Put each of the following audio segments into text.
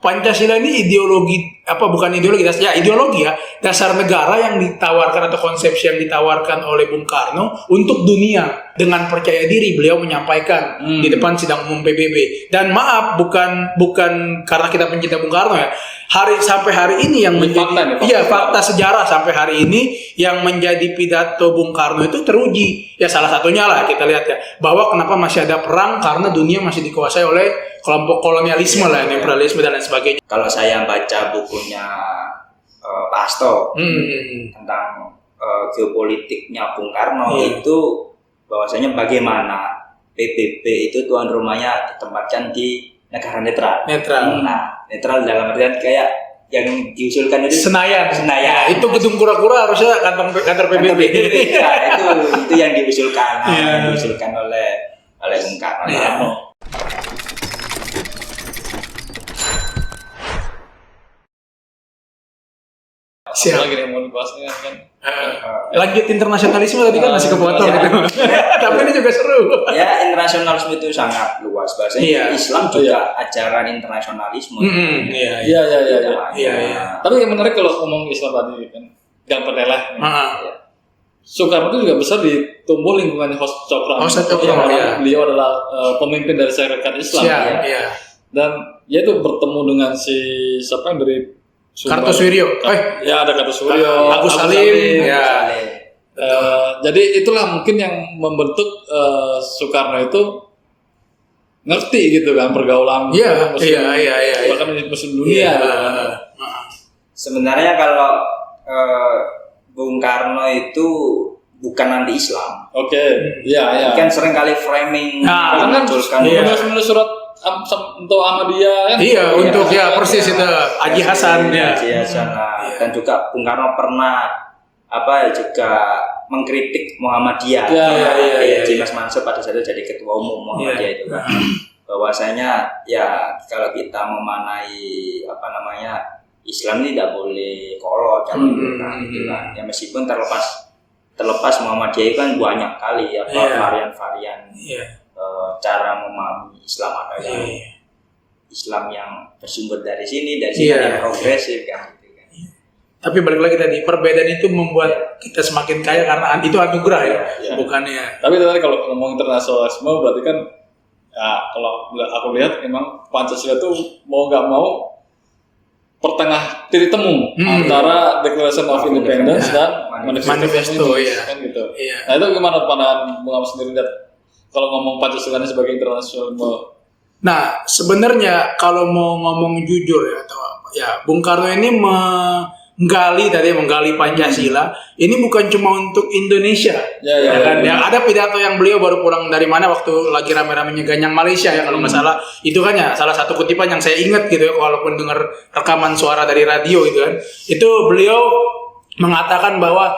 Pancasila ini ideologi bukan ideologi ya ideologi ya dasar negara yang ditawarkan atau konsepsi yang ditawarkan oleh Bung Karno untuk dunia. Dengan percaya diri beliau menyampaikan di depan sidang umum PBB. Dan maaf bukan karena kita pencinta Bung Karno ya. Sampai hari ini yang menjadi fakta sejarah sampai hari ini yang menjadi pidato Bung Karno itu teruji. Ya salah satunya lah kita lihat ya bahwa kenapa masih ada perang karena dunia masih dikuasai oleh kelompok kolonialisme imperialisme dan lain sebagainya. Kalau saya baca bukunya Pak Hasto tentang geopolitiknya Bung Karno itu bahwasanya bagaimana PBB itu tuan rumahnya ditempatkan di negara netral. Nah, netral dalam artian kayak yang diusulkan itu Senayan. Ya, itu gedung kura-kura harusnya kantor PBB. Ya, itu yang diusulkan, yang diusulkan oleh Bung Karno. Siapa lagi yang mau dibahasnya kan? Lanjut internasionalisme tadi kan masih kepotong gitu. Tapi ini juga seru. Ya, internasionalisme itu sangat luas bahasanya. Islam juga ajaran internasionalisme. Iya. Tapi yang menarik kalau ngomong Islam tadi kan, Gang Peteleh. Soekarno itu juga besar di tumbuh lingkungannya Host Cokro. Beliau adalah pemimpin dari Syarikat Islam. Dan dia itu bertemu dengan siapa yang dari Kartosuwiryo. Ya ada Kartosuwiryo, Agus Salim. Jadi itulah mungkin yang membentuk Soekarno itu ngerti gitu kan pergaulan bahkan Muslim dunia. Sebenarnya kalau Bung Karno itu bukan anti Islam. Kan sering kali framing munculkan menulis surat untuk Ahmadiyah kan? Untuk persis itu Haji Hasan dan juga Bung Karno pernah juga mengkritik Muhammadiyah. Mas Mansur pada saat itu jadi ketua umum Muhammadiyah itu kan. Bahwasanya ya kalau kita memanai Islam ini tidak boleh kolot gitu kan. Ya meskipun terlepas Muhammadiyah itu kan banyak kali varian-varian cara memahami Islam adalah Islam yang bersumber dari sini yang progresif kan gitu kan. Tapi balik lagi tadi perbedaan itu membuat kita semakin kaya karena itu anugerah bukannya. Tapi tadi kalau ngomong internasionalisme berarti kan kalau aku lihat memang Pancasila itu mau nggak mau pertengah titik temu antara Declaration of Independence dan Manifesto kan gitu. Nah itu gimana pandangan Bung Ahmad sendiri kalau ngomong Pancasila ini sebagai internasionalisme? Nah, sebenarnya kalau mau ngomong jujur Bung Karno ini menggali Pancasila ini bukan cuma untuk Indonesia. Kan? Yang ada pidato yang beliau baru pulang dari mana waktu lagi rame-ramenya Ganyang Malaysia kalau nggak salah. Itu kan salah satu kutipan yang saya ingat gitu walaupun dengar rekaman suara dari radio gitu kan. Itu beliau mengatakan bahwa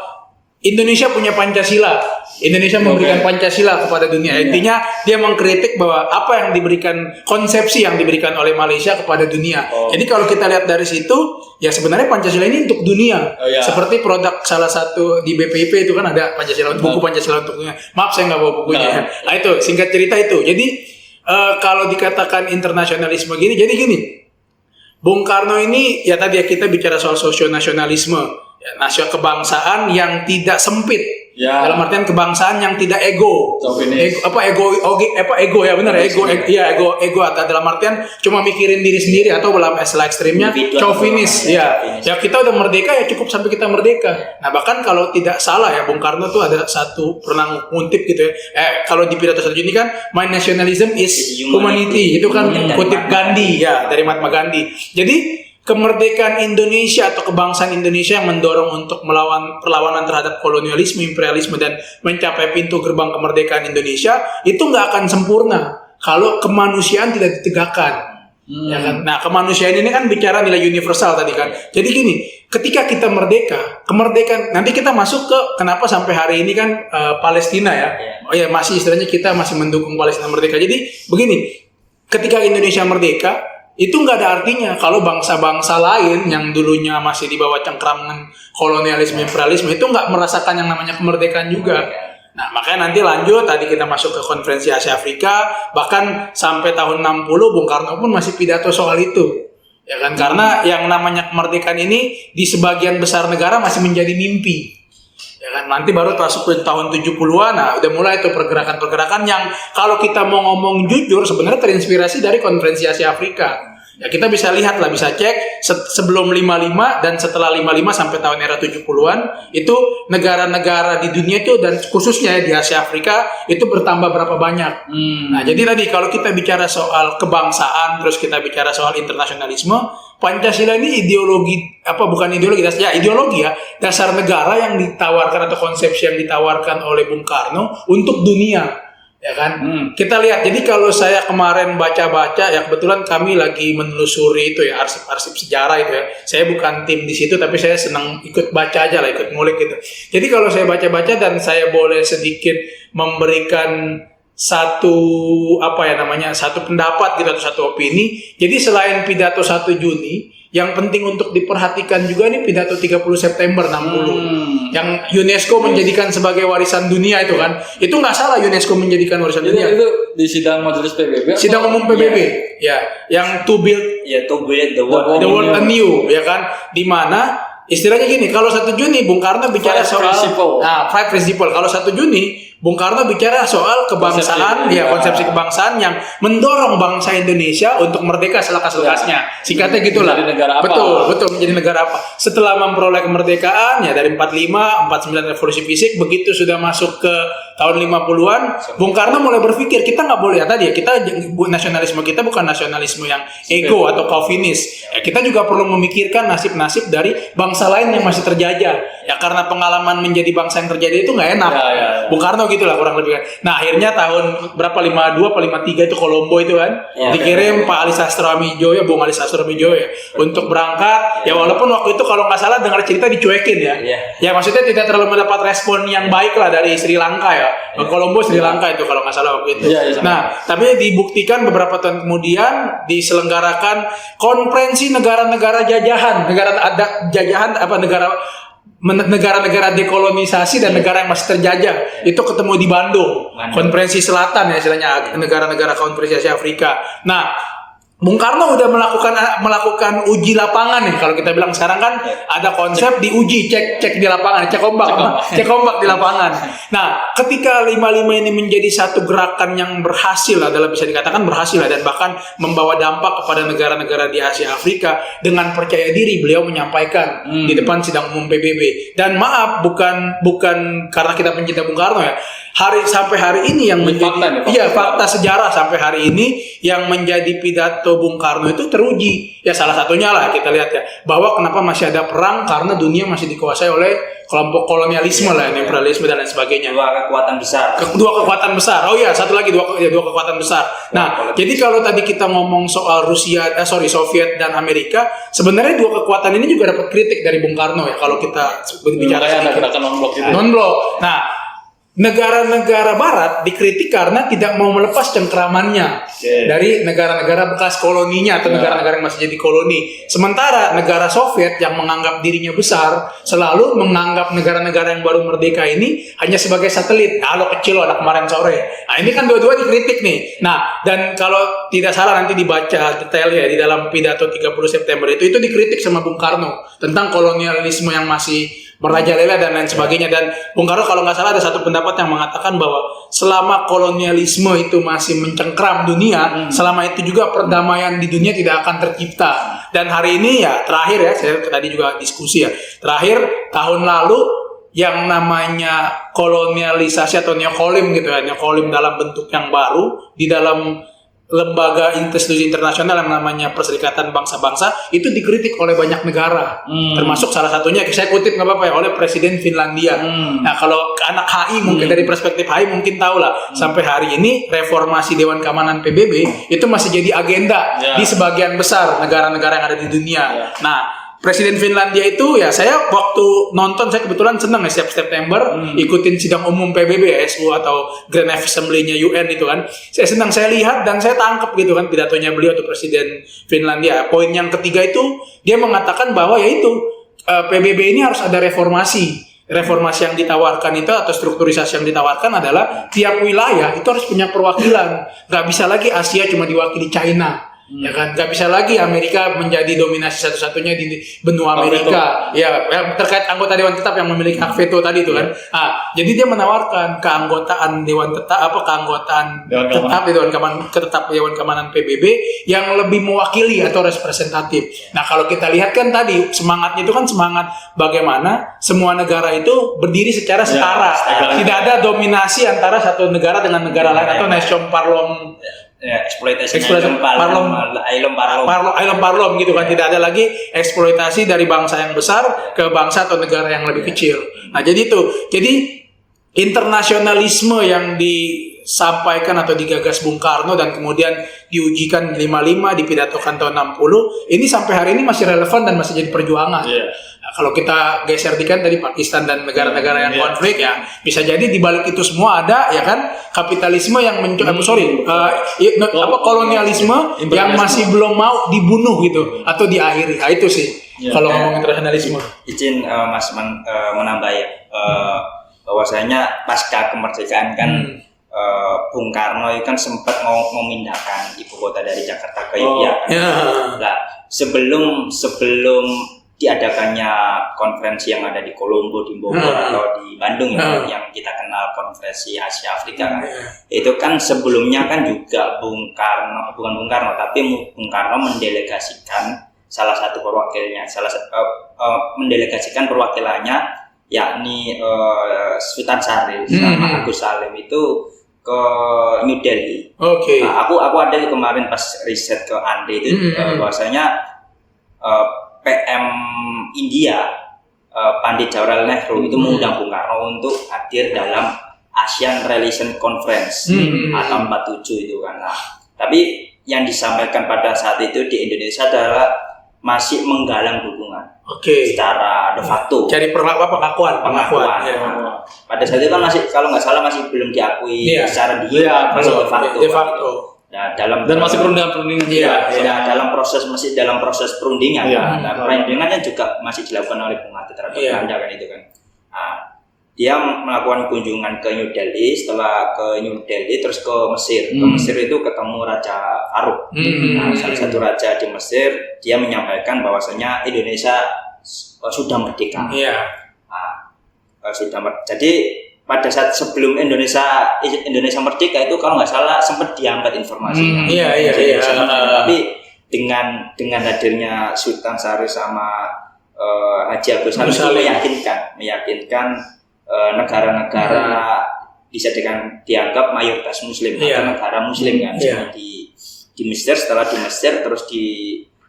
Indonesia punya Pancasila. Indonesia memberikan Pancasila kepada dunia. Intinya dia mengkritik bahwa apa yang diberikan, konsepsi yang diberikan oleh Malaysia kepada dunia. Jadi kalau kita lihat dari situ, ya sebenarnya Pancasila ini untuk dunia. Seperti produk salah satu di BPIP itu kan ada Pancasila, buku Pancasila untuk dunia. Maaf saya nggak bawa bukunya. Nah itu singkat cerita itu. Jadi kalau dikatakan internasionalisme jadi gini. Bung Karno ini ya tadi kita bicara soal sosionasionalisme. Nasional kebangsaan yang tidak sempit, dalam artian kebangsaan yang tidak ego, ego ya benar ego atau dalam artian cuma mikirin diri sendiri atau dalam istilah ekstrimnya chauvinis ya kita udah merdeka ya cukup sampai kita merdeka. Nah bahkan kalau tidak salah ya Bung Karno tuh ada satu pernah ngutip gitu kalau di pidato satu ini kan my nationalism is humanity itu kan kutip Gandhi dari Mahatma Gandhi. Jadi kemerdekaan Indonesia atau kebangsaan Indonesia yang mendorong untuk melawan perlawanan terhadap kolonialisme, imperialisme dan mencapai pintu gerbang kemerdekaan Indonesia itu nggak akan sempurna kalau kemanusiaan tidak ditegakkan. Ya kan? Nah kemanusiaan ini kan bicara nilai universal tadi kan. Jadi gini, ketika kita merdeka, kemerdekaan nanti kita masuk ke kenapa sampai hari ini kan Palestina masih istilahnya kita masih mendukung Palestina merdeka. Jadi begini, ketika Indonesia merdeka itu nggak ada artinya kalau bangsa-bangsa lain yang dulunya masih di bawah cengkraman kolonialisme imperialisme itu nggak merasakan yang namanya kemerdekaan juga. Nah makanya nanti lanjut tadi kita masuk ke konferensi Asia Afrika bahkan sampai tahun 60 Bung Karno pun masih pidato soal itu. Ya kan, karena yang namanya kemerdekaan ini di sebagian besar negara masih menjadi mimpi. Ya kan, nanti baru masuk ke tahun 70-an, nah udah mulai tuh pergerakan-pergerakan yang kalau kita mau ngomong jujur sebenarnya terinspirasi dari Konferensi Asia Afrika. Ya kita bisa lihat lah, bisa cek sebelum 55 dan setelah 55 sampai tahun era 70-an itu negara-negara di dunia itu dan khususnya di Asia Afrika itu bertambah berapa banyak. Nah, jadi tadi kalau kita bicara soal kebangsaan terus kita bicara soal internasionalisme, Pancasila ini bukan ideologi ya, dasar negara yang ditawarkan atau konsepsi yang ditawarkan oleh Bung Karno untuk dunia. Ya kan, kita lihat. Jadi kalau saya kemarin baca-baca, ya kebetulan kami lagi menelusuri itu ya arsip-arsip sejarah itu ya. Saya bukan tim di situ, tapi saya senang ikut baca aja lah, ikut ngulik gitu. Jadi kalau saya baca-baca dan saya boleh sedikit memberikan satu pendapat gitu atau satu opini. Jadi selain pidato 1 Juni, yang penting untuk diperhatikan juga nih pidato 30 September 60 yang UNESCO menjadikan sebagai warisan dunia itu kan. Itu nggak salah UNESCO menjadikan warisan dunia. Itu di sidang majelis PBB. Sidang umum PBB. Ya, yang to build the world anew ya kan. Di mana istilahnya gini, kalau 1 Juni Bung Karno bicara soal five principle. Kalau 1 Juni Bung Karno bicara soal kebangsaan, konsepsi kebangsaan yang mendorong bangsa Indonesia untuk merdeka selekas-lekasnya. Singkatnya gitulah. Menjadi negara apa? Betul, menjadi negara apa. Setelah memperoleh kemerdekaan ya dari 45, 49 revolusi fisik, begitu sudah masuk ke tahun 50-an, Bung Karno mulai berpikir kita nggak boleh nasionalisme kita bukan nasionalisme yang ego atau chauvinis. Ya, kita juga perlu memikirkan nasib-nasib dari bangsa lain yang masih terjajah. Ya karena pengalaman menjadi bangsa yang terjajah itu nggak enak. Bung Karno gitulah kurang lebih kan. Nah akhirnya tahun berapa 52 atau 53 itu Kolombo itu kan dikirim Pak Ali Sastroamidjo ya, Bung Ali Sastroamidjo ya untuk berangkat. Ya walaupun waktu itu kalau nggak salah dengar cerita dicuekin ya. Ya maksudnya tidak terlalu mendapat respon yang baik lah dari Sri Lanka ya. Kolombo Sri Lanka itu kalau nggak salah waktu itu. Nah tapi dibuktikan beberapa tahun kemudian diselenggarakan konferensi negara-negara jajahan, negara-negara dekolonisasi dan negara yang masih terjajah itu ketemu di Bandung. Konferensi Selatan ya istilahnya, negara-negara konferensi Asia Afrika. Nah, Bung Karno udah melakukan uji lapangan nih. Kalau kita bilang sekarang kan ada konsep diuji, cek di lapangan, cek ombak di lapangan. Nah, ketika 55 ini menjadi satu gerakan yang berhasil adalah bisa dikatakan berhasil dan bahkan membawa dampak kepada negara-negara di Asia Afrika, dengan percaya diri beliau menyampaikan di depan sidang umum PBB. Dan maaf, bukan karena kita pencinta Bung Karno ya. Sampai hari ini yang menjadi fakta sejarah sampai hari ini yang menjadi pidato Bung Karno itu teruji. Ya salah satunya lah kita lihat ya, bahwa kenapa masih ada perang karena dunia masih dikuasai oleh kelompok kolonialisme imperialisme dan lain sebagainya. Dua kekuatan besar. Oh iya, satu lagi dua kekuatan besar. Nah, jadi kalau tadi kita ngomong soal Soviet dan Amerika, sebenarnya dua kekuatan ini juga dapat kritik dari Bung Karno ya kalau kita bicara non-blok. Nah, negara-negara Barat dikritik karena tidak mau melepas cengkramannya dari negara-negara bekas koloninya atau negara-negara yang masih jadi koloni. Sementara negara Soviet yang menganggap dirinya besar selalu menganggap negara-negara yang baru merdeka ini hanya sebagai satelit. Lo kecil ada kemarin sore. Nah ini kan dua-dua dikritik nih. Nah dan kalau tidak salah nanti dibaca detailnya di dalam pidato 30 September itu dikritik sama Bung Karno tentang kolonialisme yang masih merajalela dan lain sebagainya. Dan Bung Karno kalau nggak salah ada satu pendapat yang mengatakan bahwa selama kolonialisme itu masih mencengkram dunia, selama itu juga perdamaian di dunia tidak akan tercipta. Dan hari ini ya terakhir ya, saya tadi juga diskusi ya, terakhir tahun lalu yang namanya kolonialisasi atau neokolim gitu ya, neokolim dalam bentuk yang baru di dalam lembaga institusi internasional yang namanya Perserikatan Bangsa-Bangsa itu dikritik oleh banyak negara, termasuk salah satunya saya kutip nggak apa-apa ya, oleh Presiden Finlandia. Nah kalau anak HI mungkin dari perspektif HI mungkin tahu lah, sampai hari ini reformasi Dewan Keamanan PBB itu masih jadi agenda di sebagian besar negara-negara yang ada di dunia. Nah Presiden Finlandia itu ya, saya waktu nonton, saya kebetulan senang ya setiap September ikutin sidang umum PBB ya, SU atau Grand Assembly-nya UN itu kan. Saya senang, saya lihat dan saya tangkap gitu kan pidatonya beliau tuh Presiden Finlandia. Poin yang ketiga itu dia mengatakan bahwa yaitu PBB ini harus ada reformasi. Reformasi yang ditawarkan itu atau strukturisasi yang ditawarkan adalah tiap wilayah itu harus punya perwakilan. Gak bisa lagi Asia cuma diwakili China. Ya kan, nggak bisa lagi Amerika menjadi dominasi satu-satunya di benua Amerika. Ya, terkait anggota Dewan Tetap yang memiliki hak veto tadi itu kan. Jadi dia menawarkan keanggotaan Dewan Tetap, keanggotaan tetap di Dewan Keamanan PBB yang lebih mewakili atau representatif. Nah, kalau kita lihat kan tadi semangatnya itu kan semangat bagaimana semua negara itu berdiri secara setara. Tidak ada dominasi antara satu negara dengan negara lain atau nation parlom. Eksploitasi parlom gitu kan, tidak ada lagi eksploitasi dari bangsa yang besar ke bangsa atau negara yang lebih kecil. Nah, jadi internasionalisme yang disampaikan atau digagas Bung Karno dan kemudian diujikan 55, dipidatokan tahun 60, ini sampai hari ini masih relevan dan masih jadi perjuangan. Nah, kalau kita geser dikit tadi Pakistan dan negara-negara yang konflik, ya bisa jadi di balik itu semua ada ya kan kapitalisme yang kolonialisme yang masih belum mau dibunuh gitu atau diakhiri. Nah, itu sih kalau ngomong internasionalisme. Izin Mas menambah ya, bahwasanya pasca kemerdekaan kan Bung Karno itu kan sempat mau memindahkan ibu kota dari Jakarta ke Yogyakarta. Nah, sebelum diadakannya konferensi yang ada di Kolombo, di Bogor atau di Bandung yang kita kenal konferensi Asia Afrika kan. Itu kan sebelumnya kan juga Bung Karno mendelegasikan salah satu perwakilnya, mendelegasikan perwakilannya yakni Sultan Syarif sama Agus Salim itu ke New Delhi. Nah, aku ada kemarin pas riset ke Andre itu bahwasanya PM India Pandit Jawaharlal Nehru itu mengundang Bung Karno untuk hadir dalam Asian Relation Conference tahun 47 itu kan. Nah, tapi yang disampaikan pada saat itu di Indonesia adalah masih menggalang dukungan secara de facto. Jadi pengakuan. Ya. Pada saat itu kan masih, kalau nggak salah masih belum diakui secara masih de facto. Nah, dan masih perundingan. Masih dalam proses perundingan. Nah, perundingannya juga masih dilakukan oleh Bung Hatta terhadap Belanda kan itu kan. Nah, dia melakukan kunjungan ke New Delhi, setelah ke New Delhi terus ke Mesir. Ke Mesir itu ketemu Raja Farouk. Nah, salah satu raja di Mesir, dia menyampaikan bahwasanya Indonesia sudah merdeka. Jadi pada saat sebelum Indonesia merdeka itu kalau nggak salah sempat diangkat informasinya. Tapi dengan hadirnya Sultan Syarif sama Haji Agus Salim meyakinkan negara-negara bisa dianggap mayoritas Muslim atau negara Muslim kan, di Mesir, setelah di Mesir terus di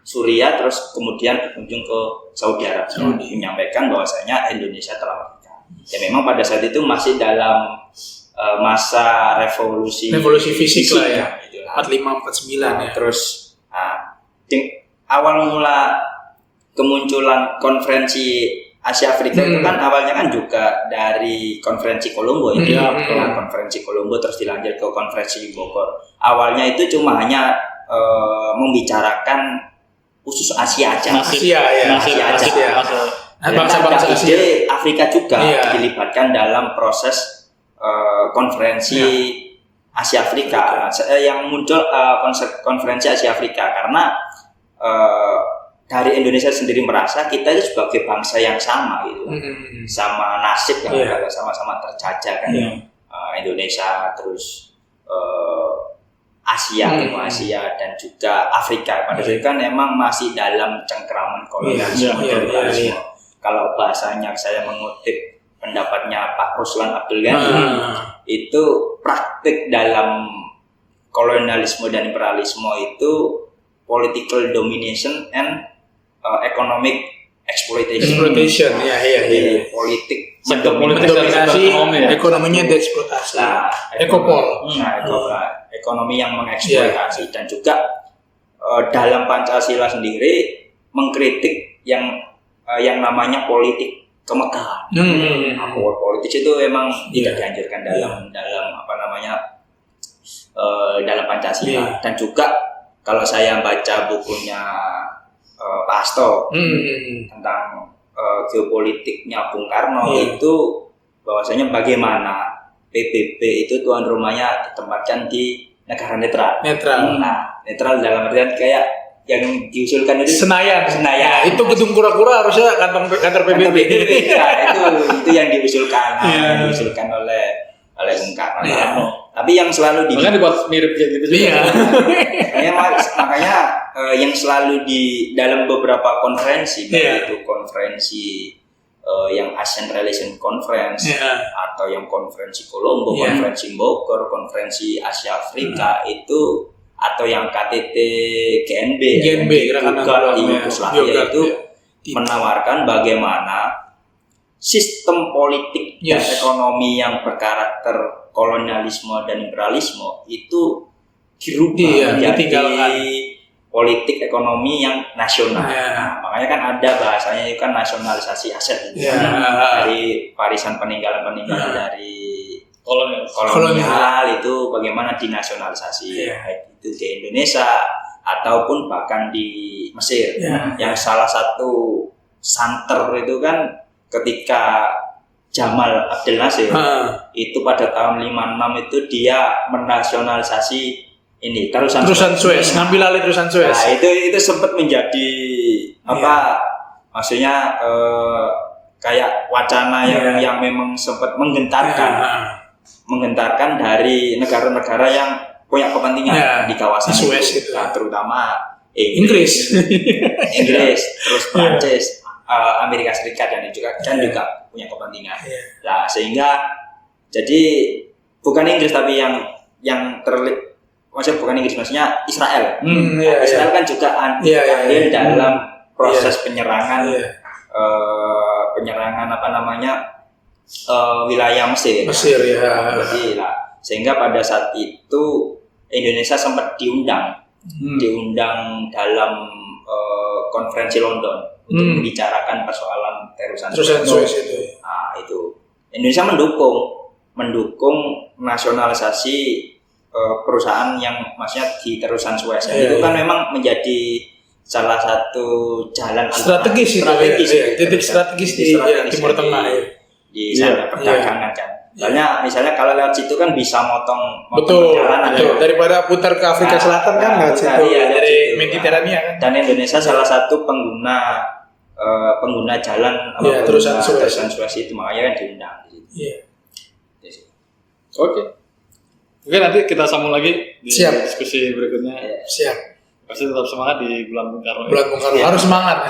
Suriah, terus kemudian berkunjung ke Saudi Arabia menyampaikan bahwasanya Indonesia telah merdeka. Ya memang pada saat itu masih dalam masa revolusi fisik lah ya, 45-49 ya. Terus awal mula kemunculan konferensi Asia Afrika itu kan awalnya kan juga dari konferensi Kolombo konferensi Kolombo terus dilanjut ke konferensi Bogor. Awalnya itu cuma hanya membicarakan khusus Asia aja. Bangsa-bangsa Asia, Afrika juga dilibatkan dalam proses konferensi Asia Afrika. Yang muncul konsep konferensi Asia Afrika karena dari Indonesia sendiri merasa kita itu sebagai bangsa yang sama gitu, sama nasib kan, sama-sama terjajah kan, Indonesia terus Asia, Timur Asia dan juga Afrika pada saat itu kan memang masih dalam cengkeraman kolonialisme. Kalau bahasanya saya mengutip pendapatnya Pak Ruslan Abdul Ghani, itu praktik dalam kolonialisme dan imperialisme itu political domination and economic exploitation. Jadi politik mendominasi, ekonominya dieksploitasi. Ekopol. Ekonomi yang mengeksploitasi dan juga dalam Pancasila sendiri mengkritik yang namanya politik kemegahan. Politik itu memang tidak dianjurkan dalam Pancasila. Dan juga kalau saya baca bukunya Pak Hasto tentang geopolitiknya Bung Karno itu bahwasanya bagaimana PBB itu tuan rumahnya ditempatkan di negara netral. Nah, netral dalam artian kayak yang diusulkan itu Senayan. Senayan. Nah, itu gedung kura-kura harusnya kantor PBB. Ya, itu yang diusulkan, diusulkan oleh Bung Karno. Tapi yang selalu makanya dibuat mirip kayak gitu juga. Makanya yang selalu di dalam beberapa konferensi, baik itu konferensi yang ASEAN Relation Conference atau yang konferensi Kolombo, konferensi Bogor, konferensi Asia Afrika itu atau yang KTT GNB juga di Yugoslavia itu menawarkan bagaimana sistem politik dan ekonomi yang berkarakter kolonialisme dan imperialisme itu dirubah menjadi politik ekonomi yang nasional. Nah, makanya kan ada bahasanya itu kan nasionalisasi aset dari warisan peninggalan dari kolonial itu bagaimana dinasionalisasi, baik itu di Indonesia ataupun bahkan di Mesir. Yang salah satu santer itu kan ketika Jamal Abdel Nasir itu pada tahun 56 itu dia menasionalisasi ini terusan Suez, ngambil alih terusan Suez. Nah, itu sempat menjadi maksudnya kayak wacana yang memang sempat menggentarkan dari negara-negara yang punya kepentingan di kawasan Suez itu. Nah, terutama Inggris, terus Prancis, Amerika Serikat dan juga punya kepentingan. Nah, sehingga jadi bukan Inggris tapi maksudnya bukan Inggris, maksudnya Israel. Israel kan juga andil dalam proses penyerangan wilayah Mesir. Jadi sehingga pada saat itu Indonesia sempat diundang dalam konferensi London untuk membicarakan persoalan terusan Suez itu. Nah, itu Indonesia mendukung nasionalisasi perusahaan yang maksudnya di terusan Suez. Itu kan memang menjadi salah satu jalan strategis titik strategis di Timur Tengah di sana perdagangan kan. Misalnya kalau lewat situ kan bisa motong perjalanan daripada putar ke Afrika Selatan kan lewat situ dari Mediterania kan. Dan Indonesia salah satu pengguna jalan terusan Suez itu, makanya kan diundang. Oke, nanti kita sambung lagi di diskusi berikutnya. Siap. Pasti tetap semangat di bulan Bung Karno. Bulan Bung Karno harus semangat.